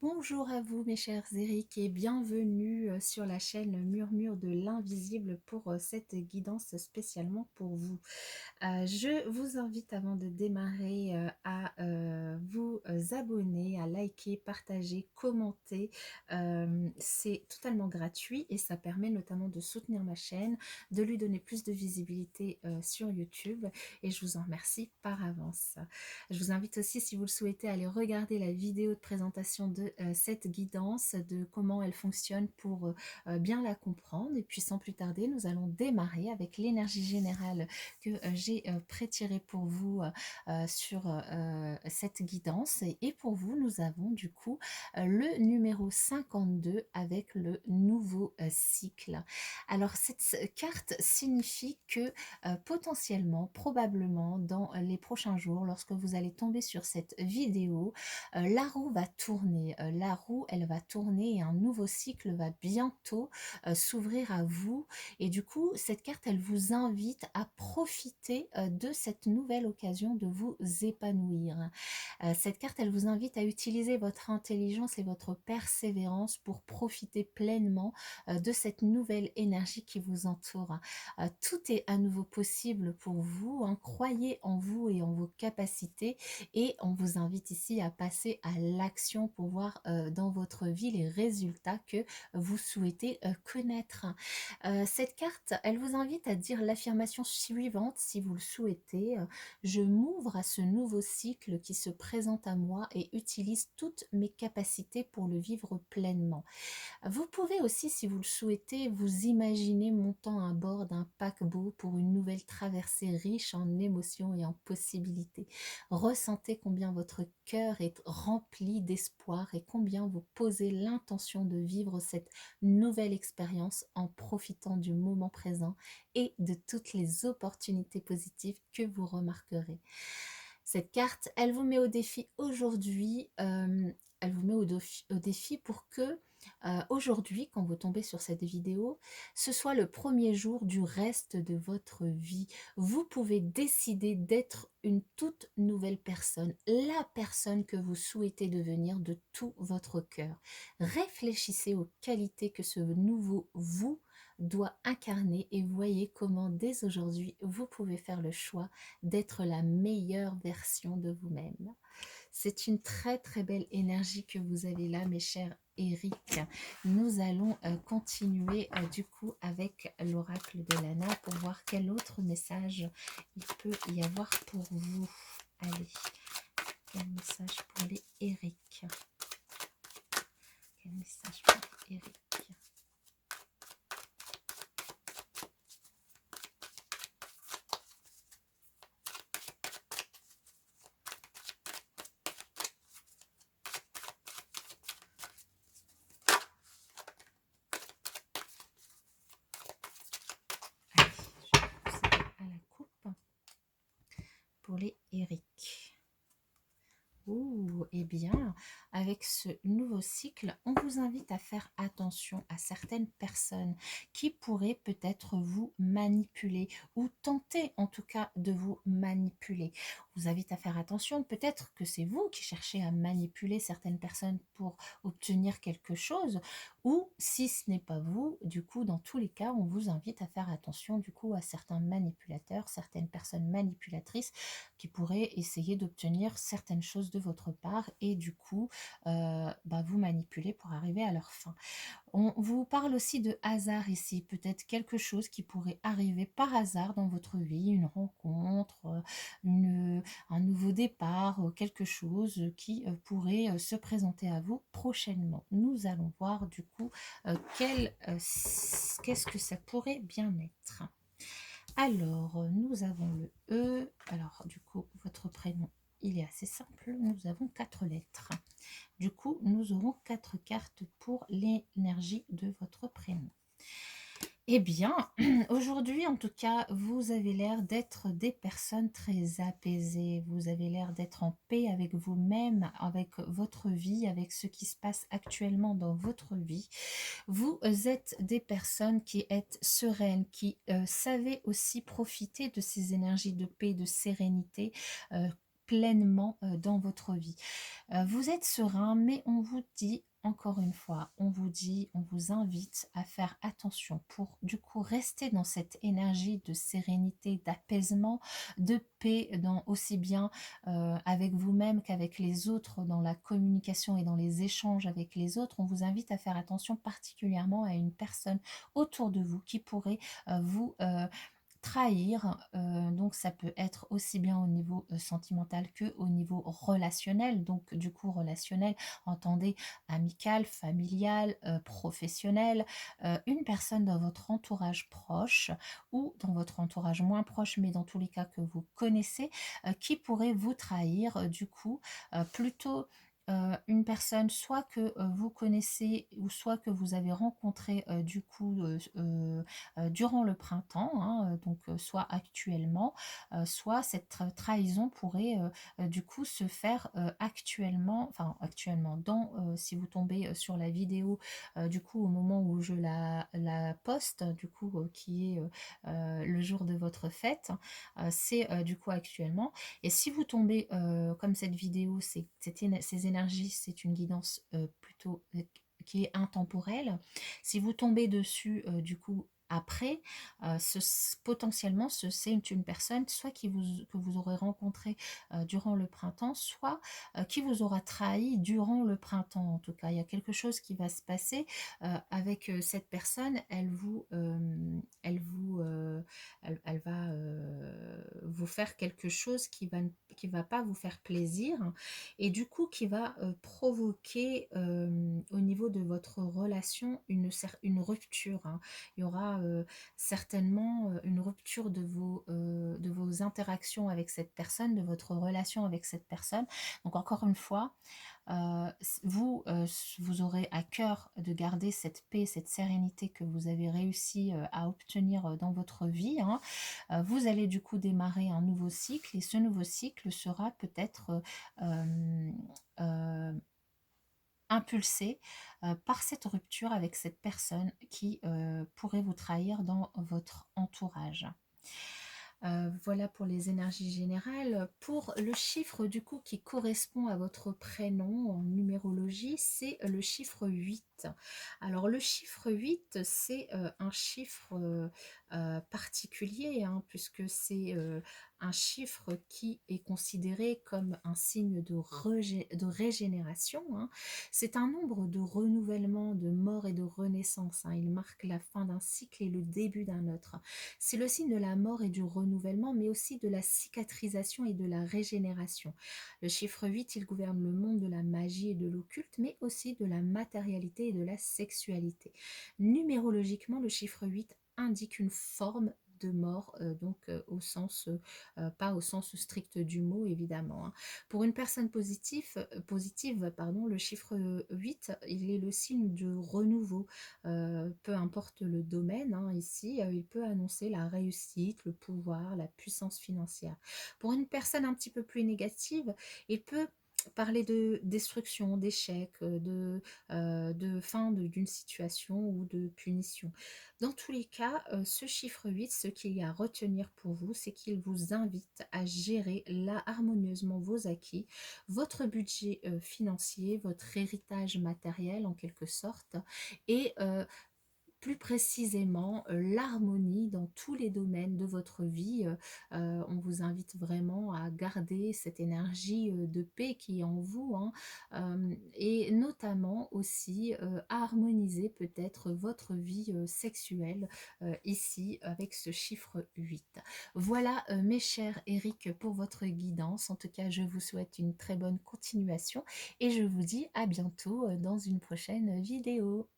Bonjour à vous mes chers Eric et bienvenue sur la chaîne Murmure de l'Invisible pour cette guidance spécialement pour vous. Je vous invite avant de démarrer à vous abonner, à liker, partager, commenter. C'est totalement gratuit et ça permet notamment de soutenir ma chaîne, de lui donner plus de visibilité sur YouTube et je vous en remercie par avance. Je vous invite aussi, si vous le souhaitez, à aller regarder la vidéo de présentation de cette guidance, de comment elle fonctionne pour bien la comprendre. Et puis sans plus tarder, nous allons démarrer avec l'énergie générale que j'ai prétirée pour vous sur cette guidance. Et pour vous, nous avons du coup le numéro 52 avec le nouveau cycle. Alors cette carte signifie que potentiellement, probablement, dans les prochains jours, lorsque vous allez tomber sur cette vidéo, la roue va tourner. La roue, elle va tourner et un nouveau cycle va bientôt s'ouvrir à vous. Et du coup, cette carte, elle vous invite à profiter de cette nouvelle occasion de vous épanouir. Cette carte, elle vous invite à utiliser votre intelligence et votre persévérance pour profiter pleinement de cette nouvelle énergie qui vous entoure. Tout est à nouveau possible pour vous, hein. Croyez en vous et en vos capacités et on vous invite ici à passer à l'action pour voir dans votre vie les résultats que vous souhaitez connaître. Cette carte, elle vous invite à dire l'affirmation suivante si vous le souhaitez. Je m'ouvre à ce nouveau cycle qui se présente à moi et utilise toutes mes capacités pour le vivre pleinement. Vous pouvez aussi, si vous le souhaitez, vous imaginer montant à bord d'un paquebot pour une nouvelle traversée riche en émotions et en possibilités. Ressentez combien votre cœur est rempli d'espoir et combien vous posez l'intention de vivre cette nouvelle expérience en profitant du moment présent et de toutes les opportunités positives que vous remarquerez. Cette carte, elle vous met au défi aujourd'hui, elle vous met au défi pour que aujourd'hui, quand vous tombez sur cette vidéo, ce soit le premier jour du reste de votre vie. Vous pouvez décider d'être une toute nouvelle personne, la personne que vous souhaitez devenir de tout votre cœur. Réfléchissez aux qualités que ce nouveau vous doit incarner et voyez comment dès aujourd'hui vous pouvez faire le choix d'être la meilleure version de vous-même. C'est une très très belle énergie que vous avez là, mes chers Eric. Nous allons continuer du coup avec l'oracle de Lana pour voir quel autre message il peut y avoir pour vous. Allez, quel message pour les Eric? Quel message pour les Eric? Allez, je vais procéder à la coupe pour les Eric. Eh bien, avec ce nouveau cycle, on vous invite à faire attention à certaines personnes qui pourraient peut-être vous manipuler ou tenter en tout cas de vous manipuler. On vous invite à faire attention, peut-être que c'est vous qui cherchez à manipuler certaines personnes pour obtenir quelque chose, ou si ce n'est pas vous, du coup, dans tous les cas, on vous invite à faire attention du coup à certains manipulateurs, certaines personnes manipulatrices qui pourraient essayer d'obtenir certaines choses de votre part et du coup vous manipuler pour arriver à leur fin. On vous parle aussi de hasard ici, peut-être quelque chose qui pourrait arriver par hasard dans votre vie, une rencontre, un nouveau départ, quelque chose qui pourrait se présenter à vous prochainement. Nous allons voir du coup qu'est-ce que ça pourrait bien être. Alors, nous avons le E. Alors, du coup, votre prénom, il est assez simple. Nous avons 4 lettres. Du coup, nous aurons 4 cartes pour l'énergie de votre prénom. Eh bien, aujourd'hui, en tout cas, vous avez l'air d'être des personnes très apaisées. Vous avez l'air d'être en paix avec vous-même, avec votre vie, avec ce qui se passe actuellement dans votre vie. Vous êtes des personnes qui êtes sereines, qui savez aussi profiter de ces énergies de paix, de sérénité, pleinement dans votre vie. Vous êtes serein, mais on vous dit, encore une fois, on vous dit, on vous invite à faire attention pour du coup rester dans cette énergie de sérénité, d'apaisement, de paix, dans, aussi bien avec vous-même qu'avec les autres, dans la communication et dans les échanges avec les autres. On vous invite à faire attention particulièrement à une personne autour de vous qui pourrait vous trahir, donc ça peut être aussi bien au niveau sentimental que au niveau relationnel. Donc du coup relationnel, entendez amical, familial, professionnel, une personne dans votre entourage proche ou dans votre entourage moins proche, mais dans tous les cas que vous connaissez, qui pourrait vous trahir, du coup plutôt une personne soit que vous connaissez ou soit que vous avez rencontré du coup durant le printemps, hein, donc soit actuellement, soit cette trahison pourrait du coup se faire actuellement, enfin actuellement, si vous tombez sur la vidéo du coup au moment où je la poste, du coup qui est le jour de votre fête, c'est du coup actuellement. Et si vous tombez, comme cette vidéo, ces énergies, c'est une guidance plutôt qui est intemporelle. Si vous tombez dessus, du coup, après, potentiellement, c'est une personne soit que vous aurez rencontré durant le printemps, soit qui vous aura trahi durant le printemps. En tout cas, il y a quelque chose qui va se passer avec cette personne. Elle va vous faire quelque chose qui va pas vous faire plaisir et du coup qui va provoquer au niveau de votre relation une rupture, hein. Il y aura certainement une rupture de vos interactions avec cette personne, de votre relation avec cette personne. Donc encore une fois, vous aurez à cœur de garder cette paix, cette sérénité que vous avez réussi à obtenir dans votre vie, hein. Vous allez du coup démarrer un nouveau cycle et ce nouveau cycle sera peut-être euh, euh, impulsé par cette rupture avec cette personne qui pourrait vous trahir dans votre entourage. Voilà pour les énergies générales. Pour le chiffre du coup qui correspond à votre prénom en numérologie, c'est le chiffre 8. Alors le chiffre 8, c'est un chiffre particulier, hein, puisque c'est un chiffre qui est considéré comme un signe de régénération, hein. C'est un nombre de renouvellement, de mort et de renaissance, hein. Il marque la fin d'un cycle et le début d'un autre. C'est le signe de la mort et du renouvellement, mais aussi de la cicatrisation et de la régénération. Le chiffre 8, il gouverne le monde de la magie et de l'occulte, mais aussi de la matérialité et de la sexualité. Numérologiquement, le chiffre 8 indique une forme de mort, donc pas au sens strict du mot évidemment, hein. Pour une personne positive, pardon, le chiffre 8, il est le signe de renouveau, peu importe le domaine, hein, ici, il peut annoncer la réussite, le pouvoir, la puissance financière. Pour une personne un petit peu plus négative, il peut parler de destruction, d'échec, de fin d'une situation ou de punition. Dans tous les cas, ce chiffre 8, ce qu'il y a à retenir pour vous, c'est qu'il vous invite à gérer là harmonieusement vos acquis, votre budget financier, votre héritage matériel en quelque sorte, et plus précisément l'harmonie dans tous les domaines de votre vie. On vous invite vraiment à garder cette énergie de paix qui est en vous, hein, et notamment aussi à harmoniser peut-être votre vie sexuelle ici avec ce chiffre 8. Voilà mes chers Eric pour votre guidance. En tout cas, je vous souhaite une très bonne continuation et je vous dis à bientôt dans une prochaine vidéo.